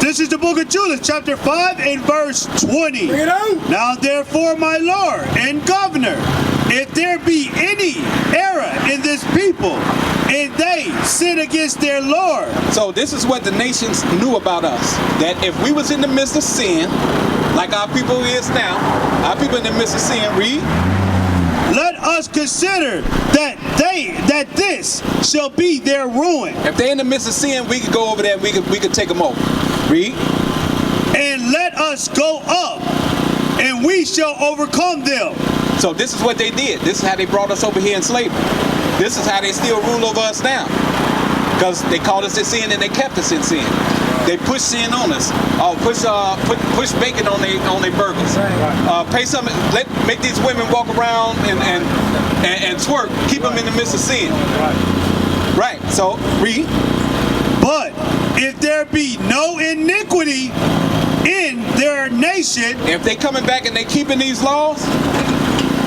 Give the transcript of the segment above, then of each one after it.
This is the book of Judas, chapter 5 and verse 20. Now therefore, my Lord and Governor, if there be any error in this people, and they sin against their Lord. So this is what the nations knew about us, that if we was in the midst of sin, like our people is now, our people in the midst of sin, read. Let us consider that this shall be their ruin. If they're in the midst of sin, we could go over there and we could take them over. Read. And let us go up, and we shall overcome them. So this is what they did. This is how they brought us over here in slavery. This is how they still rule over us now. Because they called us in sin and they kept us in sin. They push sin on us. Push bacon on their burgers. Pay something. Make these women walk around and twerk. Keep them in the midst of sin. Right. So read. But if there be no iniquity in their nation, if they coming back and they keeping these laws,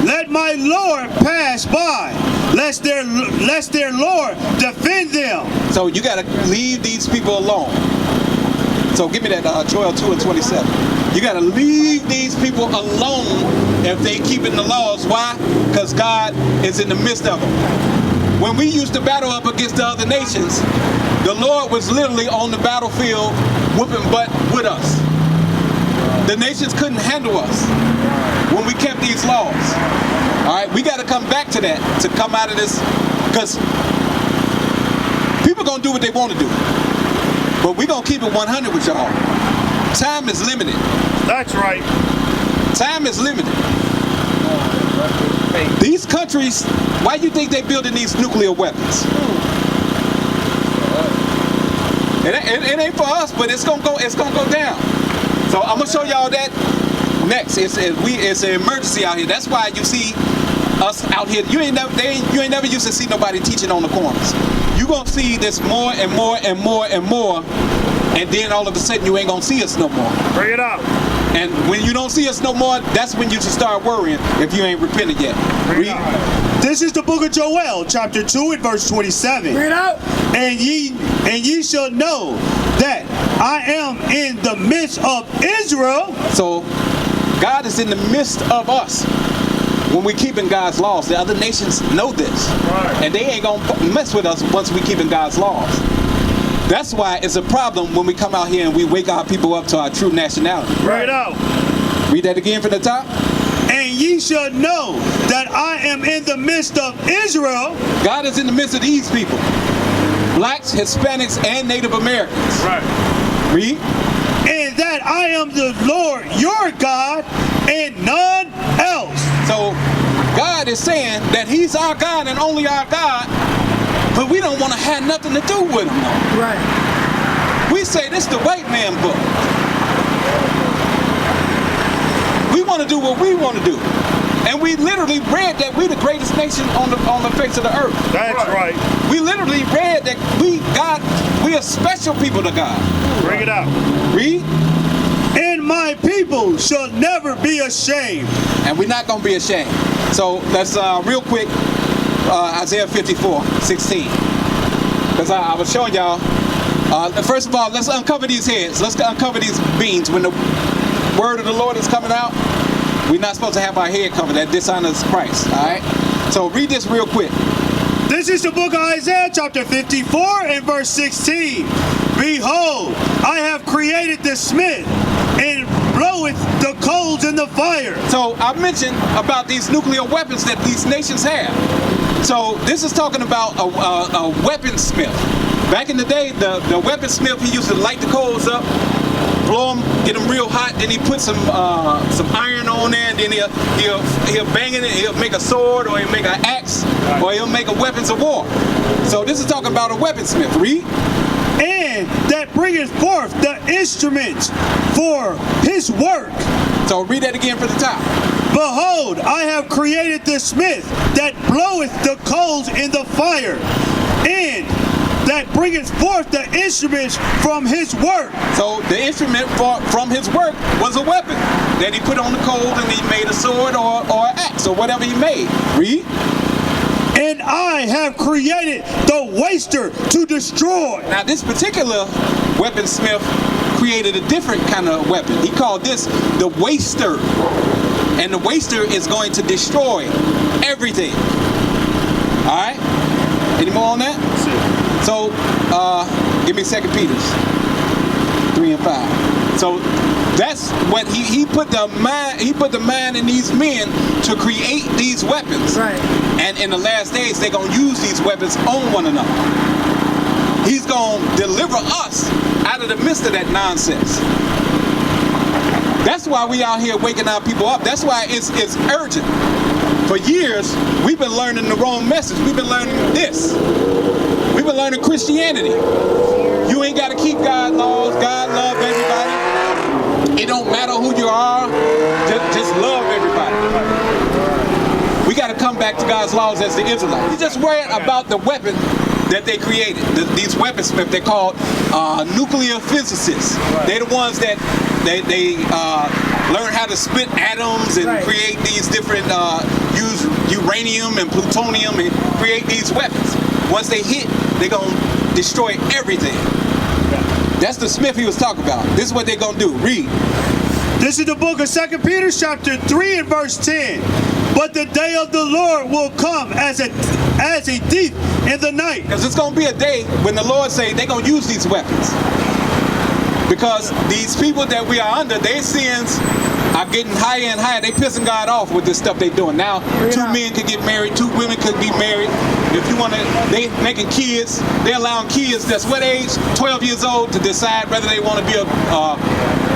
let my Lord pass by, lest their Lord defend them. So you got to leave these people alone. So give me that Joel 2 and 27. You got to leave these people alone if they keeping the laws. Why? Because God is in the midst of them. When we used to battle up against the other nations, the Lord was literally on the battlefield whooping butt with us. The nations couldn't handle us when we kept these laws. All right, we got to come back to that, to come out of this, because people going to do what they want to do. But we're going to keep it 100 with y'all. Time is limited. That's right. Time is limited. These countries, why do you think they're building these nuclear weapons? It ain't for us, but it's gonna go down. So I'm gonna show y'all that next. It's an emergency out here. That's why you see us out here. You ain't never used to see nobody teaching on the corners. You gonna see this more and more and more and more, and then all of a sudden you ain't gonna see us no more. Bring it up. And when you don't see us no more, that's when you should start worrying if you ain't repented yet. Read. This is the book of Joel, chapter 2 and verse 27. Read out. And ye shall know that I am in the midst of Israel. So God is in the midst of us when we keeping God's laws. The other nations know this. Right. And they ain't gonna mess with us once we keeping God's laws. That's why it's a problem when we come out here and we wake our people up to our true nationality. Bring it out. Read that again from the top. And ye shall know that I am in the midst of Israel. God is in the midst of these people. Blacks, Hispanics, and Native Americans. Right. Read. And that I am the Lord your God and none else. So God is saying that he's our God and only our God, but we don't want to have nothing to do with him. Right. We say this is the white man book. We want to do what we want to do. And we literally read that we the greatest nation on the face of the earth. That's right. We literally read that we are special people to God. Bring it out. Read. And my people shall never be ashamed. And we're not going to be ashamed. So let's real quick, Isaiah 54:16. Because I was showing y'all, first of all, let's uncover these heads. Let's uncover these beans. When the word of the Lord is coming out, we're not supposed to have our head covered. That dishonors Christ. All right? So read this real quick. This is the book of Isaiah, chapter 54 and verse 16. Behold, I have created the smith and bloweth the coals in the fire. So I mentioned about these nuclear weapons that these nations have. So this is talking about a weaponsmith. Back in the day, the weaponsmith, he used to light the coals up, blow them, get them real hot. Then he put some iron on there, and then he'll bang it. He'll make a sword, or he'll make an axe, or he'll make a weapons of war. So this is talking about a weaponsmith. Read. And that bringeth forth the instruments for his work. So read that again for the top. Behold, I have created the smith that bloweth the coals in the fire, and that bringeth forth the instruments from his work. So the instrument from his work was a weapon that he put on the coals, and he made a sword or an axe or whatever he made. Read. And I have created the waster to destroy. Now this particular weaponsmith created a different kind of weapon. He called this the waster. And the waster is going to destroy everything. Alright? Any more on that? So, give me 2 Peter 3 and 5. So that's what he put the mind in these men to create these weapons. Right. And in the last days, they're going to use these weapons on one another. He's going to deliver us out of the midst of that nonsense. That's why we out here waking our people up. That's why it's urgent. For years, we've been learning the wrong message. We've been learning this. We've been learning Christianity. You ain't got to keep God's laws. God love everybody. It don't matter who you are. Just love everybody. We got to come back to God's laws as the Israelites. We just worried about the weapon that they created. These weaponsmiths, they're called nuclear physicists. Right. They're the ones that they learn how to split atoms and create these different, use uranium and plutonium and create these weapons. Once they hit, they're going to destroy everything. That's the smith he was talking about. This is what they're going to do. Read. This is the book of 2 Peter chapter 3 and verse 10. But the day of the Lord will come as a thief in the night. Because it's going to be a day when the Lord say they're going to use these weapons. Because these people that we are under, their sins are getting higher and higher. They pissing God off with this stuff they're doing. Now, 2 men could get married, 2 women could be married. If you want to, they making kids. They're allowing kids that's what age? 12 years old to decide whether they want to be a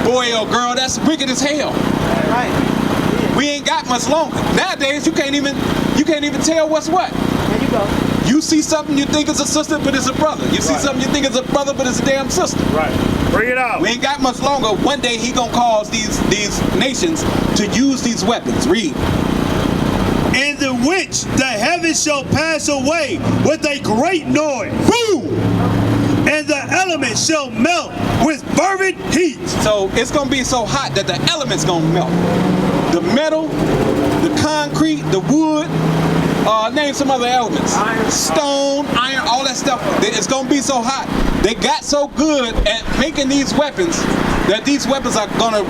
boy or girl. That's wicked as hell. Right. We ain't got much longer. Nowadays, you can't even tell what's what. There you go. You see something you think is a sister, but it's a brother. You see something you think is a brother, but it's a damn sister. Right. Bring it out. We ain't got much longer. One day he gonna cause these nations to use these weapons. Read. In the which the heavens shall pass away with a great noise. Boom! And the elements shall melt with fervent heat. So it's gonna be so hot that the elements gonna melt. The metal, the concrete, the wood, name some other elements. Iron. Stone, iron, all that stuff. It's gonna be so hot. They got so good at making these weapons that these weapons are gonna,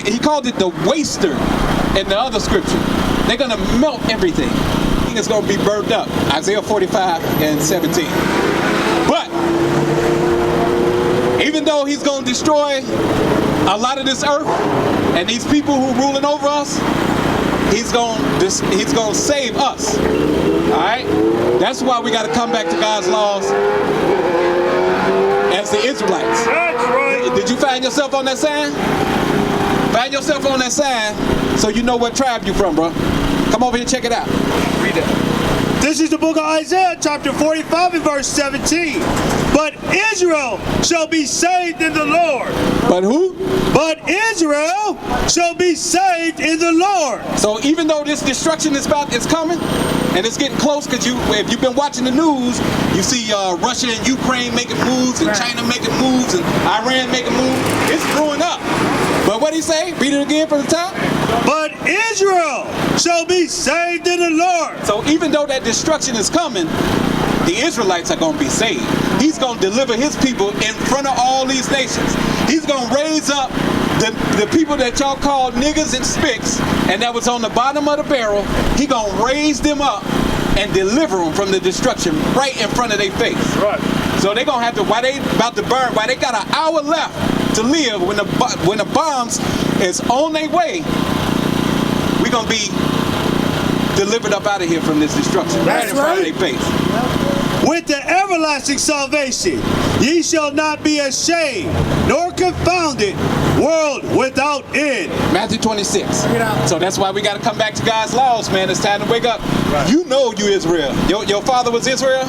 he called it the waster in the other scripture. They're gonna melt everything. It's gonna be burned up. Isaiah 45 and 17. But even though he's gonna destroy a lot of this earth and these people who are ruling over us, he's gonna save us. All right? That's why we got to come back to God's laws as the Israelites. That's right. Did you find yourself on that sign? Find yourself on that sign so you know what tribe you're from, bro. Come over here and check it out. Read it. This is the book of Isaiah chapter 45 and verse 17. But Israel shall be saved in the Lord. But who? But Israel shall be saved in the Lord. So even though this destruction is coming, and it's getting close, because if you've been watching the news, you see Russia and Ukraine making moves, and China making moves, and Iran making moves. It's brewing up. But what did he say? Read it again from the top. But Israel shall be saved in the Lord. So even though that destruction is coming, the Israelites are going to be saved. He's going to deliver his people in front of all these nations. He's going to raise up the people that y'all called niggas and spicks, and that was on the bottom of the barrel. He going to raise them up and deliver them from the destruction right in front of their face. Right. So they're going to have to, while they about to burn, while they got an hour left to live, when the bombs is on their way, we're going to be delivered up out of here from this destruction. That's right in front of their face. With the everlasting everlasting salvation. Ye shall not be ashamed, nor confounded, world without end. Matthew 26. So that's why we got to come back to God's laws, man. It's time to wake up. Right. You know you Israel. Your father was Israel.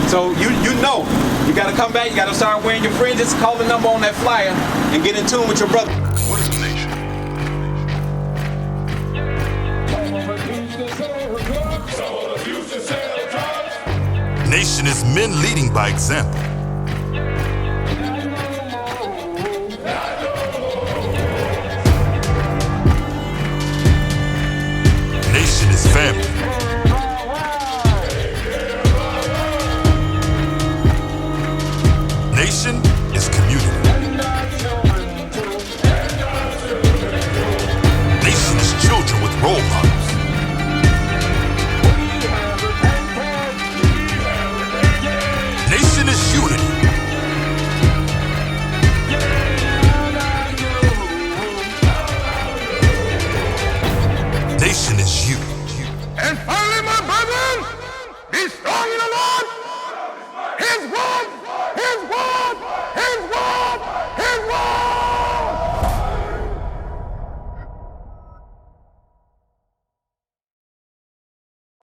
So you know. You got to come back. You got to start wearing your fringes. Call the number on that flyer and get in tune with your brother. What is a nation? Nation is men leading by example. Nation is family. Nation